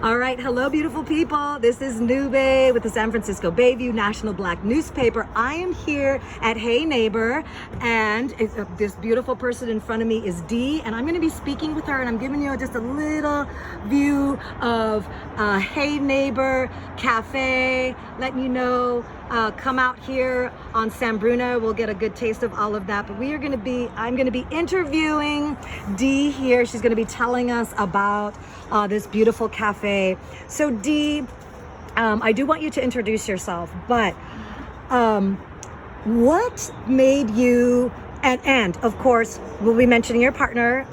All right, hello, beautiful people. This is Nube with the San Francisco Bayview National Black Newspaper. I am here at Hey Neighbor, and this beautiful person in front of me is Dee, and I'm going to be speaking with her, and I'm giving you just a little view of Hey Neighbor Cafe, letting you know, come out here on San Bruno. We'll get a good taste of all of that. But I'm going to be interviewing Dee here. She's going to be telling us about this beautiful cafe. So Dee, I do want you to introduce yourself, but what made you, and of course we'll be mentioning your partner,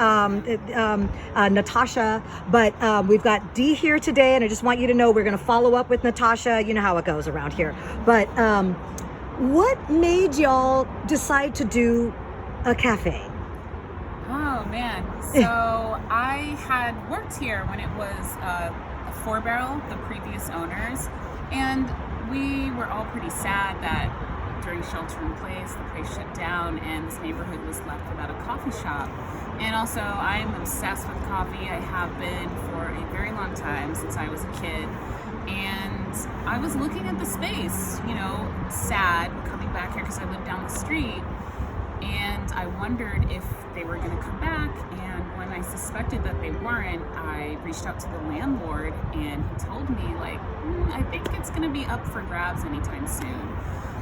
Natasha, but we've got Dee here today, and I just want you to know we're going to follow up with Natasha. You know how it goes around here. But what made y'all decide to do a cafe? Oh man, so I had worked here when it was a 4-barrel, the previous owners, and we were all pretty sad that during shelter in place, the place shut down and this neighborhood was left without a coffee shop. And also, I'm obsessed with coffee. I have been for a very long time, since I was a kid. And I was looking at the space, you know, sad, coming back here because I live down the street. And I wondered if they were going to come back, and when I suspected that they weren't, I reached out to the landlord, and he told me, like, I think it's going to be up for grabs anytime soon.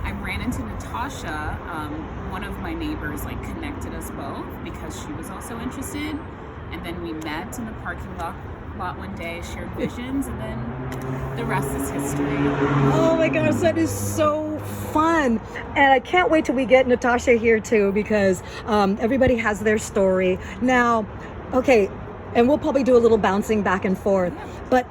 I ran into Natasha, one of my neighbors, like, connected us both because she was also interested, and then we met in the parking lot one day, shared visions, and then the rest is history. Oh my gosh, that is so fun. And I can't wait till we get Natasha here too, because everybody has their story. Now, okay, and we'll probably do a little bouncing back and forth, but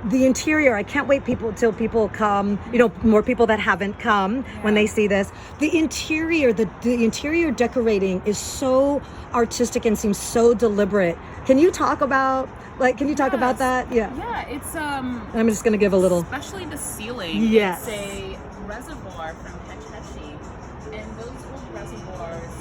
the interior, I can't wait till people come, you know, more people that haven't come when they see this. The interior, the interior decorating is so artistic and seems so deliberate. Can you talk about about that? Yeah. Yeah, it's I'm just going to give a little, especially the ceiling. Yes. It's a reservoir from Hetch, and those old reservoirs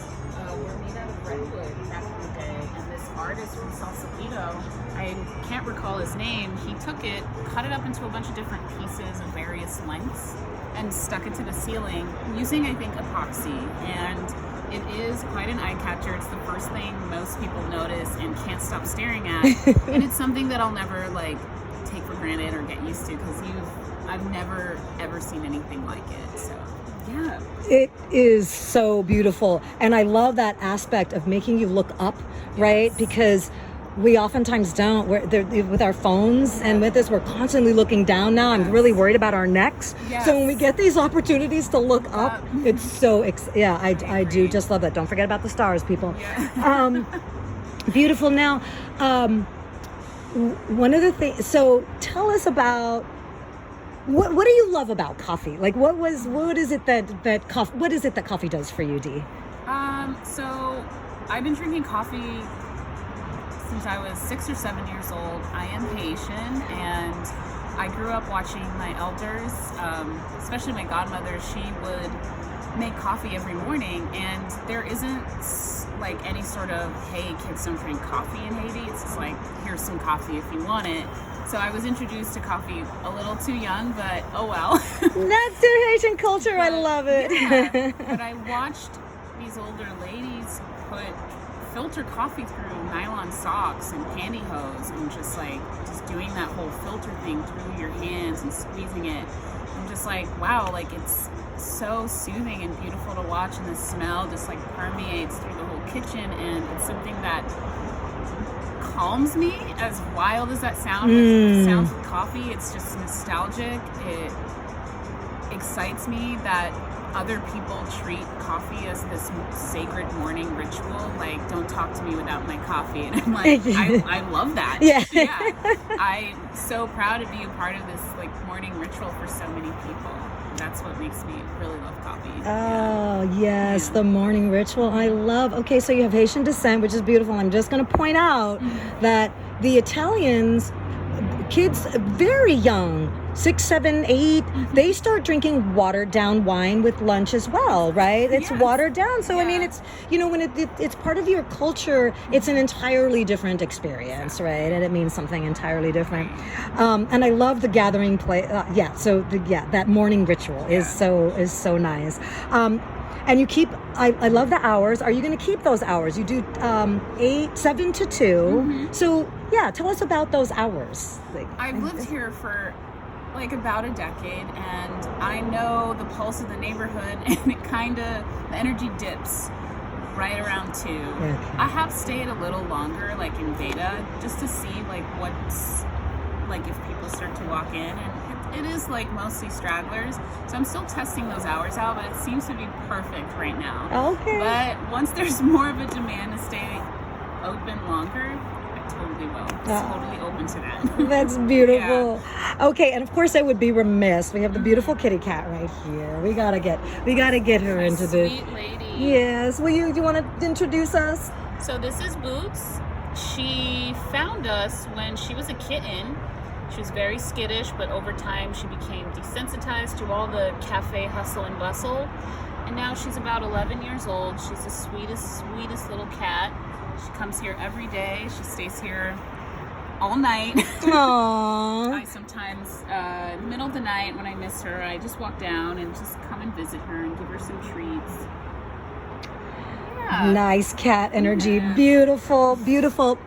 were made out of redwood back in the day. And this artist from Sausalito, I can't recall his name, he took it, cut it up into a bunch of different pieces of various lengths, and stuck it to the ceiling using, I think, epoxy. And it is quite an eye catcher. It's the first thing most people notice and can't stop staring at. And it's something that I'll never take for granted or get used to, because I've never ever seen anything like it. So yeah. It is so beautiful. And I love that aspect of making you look up, right? Because we oftentimes don't. With our phones and with this, we're constantly looking down now. I'm really worried about our necks. Yes. So when we get these opportunities to look up, it's so, I do just love that. Don't forget about the stars, people. Yeah. Beautiful. Now, one of the things, so tell us about, what do you love about coffee? Like, what is it that coffee does for you, Dee? So I've been drinking coffee since I was 6 or 7 years old. I am Haitian, and I grew up watching my elders, especially my godmother. She would make coffee every morning, and there isn't like any sort of, hey, kids don't drink coffee in Haiti. It's just like, here's some coffee if you want it. So I was introduced to coffee a little too young, but oh well. That's their Haitian culture. I love it. Yeah, but I watched these older ladies put filter coffee through nylon socks and pantyhose, and just doing that whole filter thing through your hands and squeezing it. I'm just like, wow, like, it's so soothing and beautiful to watch, and the smell just like permeates through the whole kitchen, and it's something that calms me, as wild as that sounds. It sounds with coffee. It's just nostalgic. It excites me that other people treat coffee as this sacred morning ritual. Like, don't talk to me without my coffee. And I'm like, I love that. Yeah. I'm so proud to be a part of this morning ritual for so many people. That's what makes me really love coffee. Oh, yes, the morning ritual. I love. Okay, so you have Haitian descent, which is beautiful. I'm just going to point out that the Italians kids very young, 6, 7, 8, they start drinking watered down wine with lunch as well, right? It's Yes. watered down. So, I mean, Yeah. it's, when it's part of your culture, it's an entirely different experience, right? And it means something entirely different. And I love the gathering play. That morning ritual is so nice. And you keep, I love the hours. Are you going to keep those hours? You do 7 to 2. So yeah, tell us about those hours. I've lived here for like about a decade, and I know the pulse of the neighborhood, and the energy dips right around 2. Yeah. I have stayed a little longer, like in beta, just to see like what's like if people start to walk in, and it is like mostly stragglers, so I'm still testing those hours out, but it seems to be perfect right now. Okay. But once there's more of a demand to stay open longer, I totally will. Totally open to that. That's beautiful. Okay, and of course I would be remiss. We have the beautiful kitty cat right here. We gotta get her into this. Sweet lady. Yes. Do you want to introduce us? So this is Boots. She found us when she was a kitten. She was very skittish, but over time she became desensitized to all the cafe hustle and bustle. And now she's about 11 years old. She's the sweetest little cat. She comes here every day. She stays here all night. Aww. I sometimes, in the middle of the night when I miss her, I just walk down and just come and visit her and give her some treats. Yeah. Nice cat energy. Yeah. Beautiful.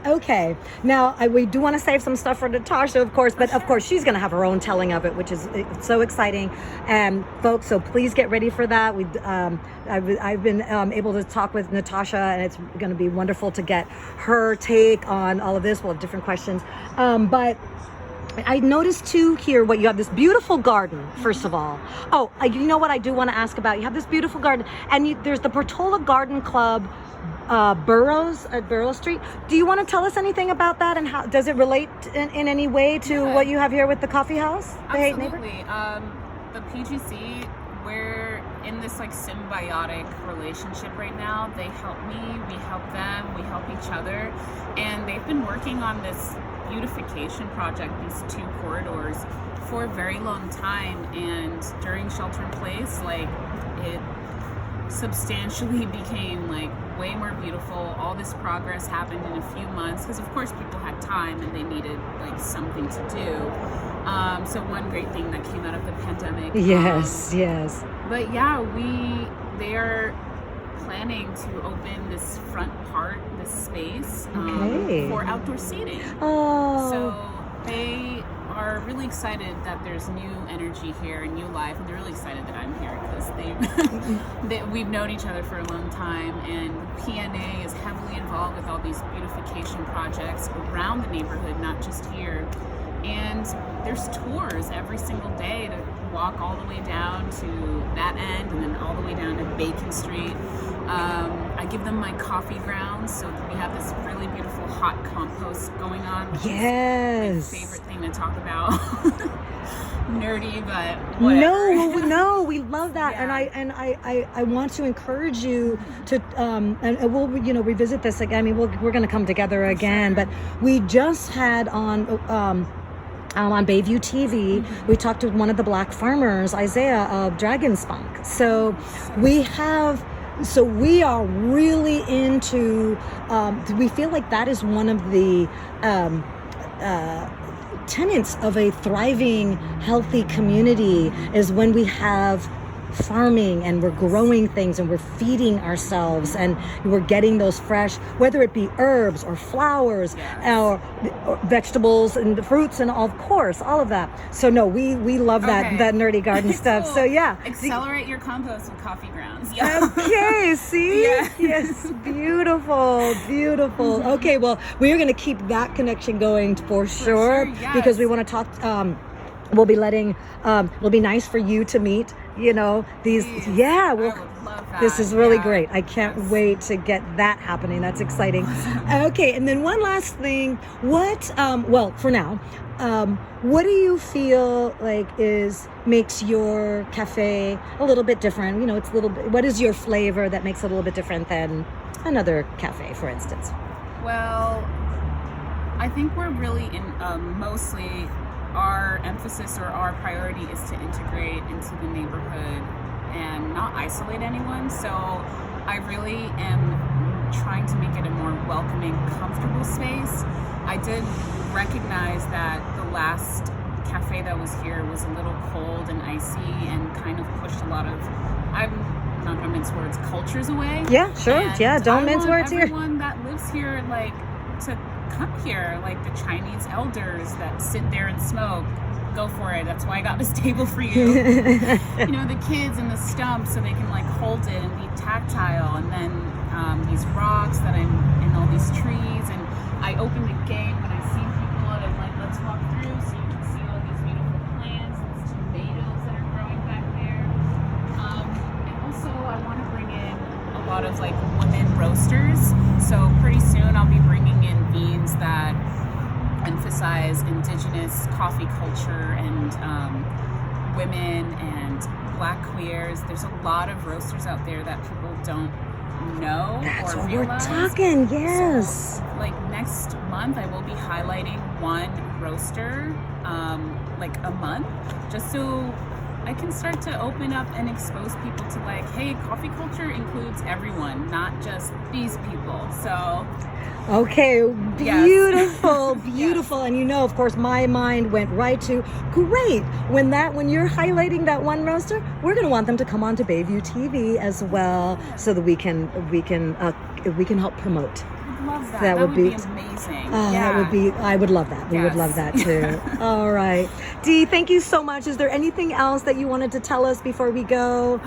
Okay. Now, we do want to save some stuff for Natasha, of course, but of course she's going to have her own telling of it, which is so exciting. And folks, so please get ready for that. I've been able to talk with Natasha, and it's going to be wonderful to get her take on all of this. We'll have different questions. But I noticed too here what you have, this beautiful garden, first of all. Oh, you know what I do want to ask about? You have this beautiful garden, and there's the Portola Garden Club, Burroughs at Burroughs Street. Do you want to tell us anything about that, and how does it relate in any way to what you have here with the coffee house? The Hey Neighbor? Absolutely. The PGC, we're in this like symbiotic relationship right now. They help me, we help them, we help each other, and they've been working on this beautification project, these 2 corridors, for a very long time. And during shelter in place, like, it substantially became like way more beautiful. All this progress happened in a few months because of course people had time and they needed like something to do. So one great thing that came out of the pandemic. Yes. But yeah, they are planning to open this front part, this space, for outdoor seating. Oh. So they are really excited that there's new energy here and new life, and they're really excited that I'm here because we've known each other for a long time, and PNA is heavily involved with all these beautification projects around the neighborhood, not just here. And there's tours every single day to walk all the way down to that end and then all the way down to Bacon Street. I give them my coffee grounds, so we have this really beautiful hot compost going on. Which Yes. is my favorite thing to talk about. Nerdy, but whatever. No, we love that. Yeah. And I want to encourage you to and we'll revisit this again. I mean, we're going to come together again, but we just had on Bayview TV, we talked to one of the black farmers, Isaiah of Dragon Spunk. So we are really into, we feel like that is one of the tenets of a thriving, healthy community, is when we have farming and we're growing things and we're feeding ourselves and we're getting those fresh, whether it be herbs or flowers or vegetables and the fruits and of course all of that. So no, we love that nerdy garden stuff. Cool. So yeah, Accelerate your compost with coffee grounds. Okay, see? Yeah. Yes, beautiful. Okay, well, we are going to keep that connection going for sure, yes. because we want to talk. We'll be letting. It'll be nice for you to meet. These. Please. Yeah. I Well, would love that. this is really Yeah. great. I can't wait to get that happening. That's exciting. Okay, and then one last thing. What? For now. What do you feel like makes your cafe a little bit different? It's a little bit. What is your flavor that makes it a little bit different than another cafe, for instance? Well, I think we're really in mostly our emphasis or our priority is to integrate into the neighborhood and not isolate anyone. So I really am trying to make it a more welcoming, comfortable space. I did recognize that the last cafe that was here was a little cold and icy and kind of pushed a lot of, I'm not gonna mince words, cultures away. Yeah, sure. And Yeah, don't mince words here. Everyone that lives here, like, to come here, like the Chinese elders that sit there and smoke. Go for it. That's why I got this table for you. You know, the kids and the stumps so they can like hold it and be tactile. And then these rocks that I'm in all these trees. And I open the gate when I see people and I'm like, let's walk through so you can see all these beautiful plants and these tomatoes that are growing back there. And also I want to bring in a lot of like women roasters. So pretty soon I'll be bringing in beans that emphasize indigenous coffee culture and women and black queers. There's a lot of roasters out there that people don't know. That's or what realize. we're talking, yes. So, like next month I will be highlighting one roaster like a month, just so I can start to open up and expose people to like, hey, coffee culture includes everyone, not just these people. So Okay, Yes. beautiful, beautiful. And you know, of course, my mind went right to great. When you're highlighting that one roaster, we're going to want them to come on to Bayview TV as well, so that we can help promote. I'd love that. That would be amazing. That would be. I would love that. We would Yes. love that too. All right, Dee, thank you so much. Is there anything else that you wanted to tell us before we go?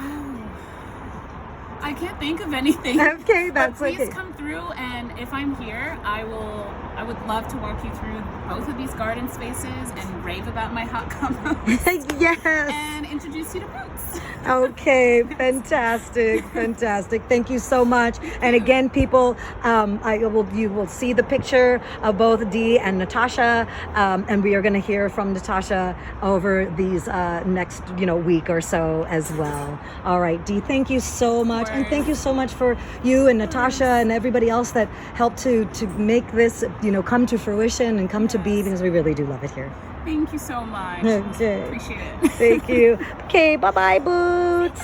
I can't think of anything. Okay, that's but please okay. come through, and if I'm here, I would love to walk you through both of these garden spaces and rave about my hot combos Yes. and introduce you to Boots. Okay, fantastic, fantastic. Thank you so much. And again, people, you will see the picture of both Dee and Natasha, and we are going to hear from Natasha over these next, week or so as well. All right, Dee, thank you so much, and thank you so much for you and Natasha and everybody else that helped to make this, come to fruition and come to be, because we really do love it here. Thank you so much. Okay. Appreciate it. Thank you. Okay, bye-bye, Boots.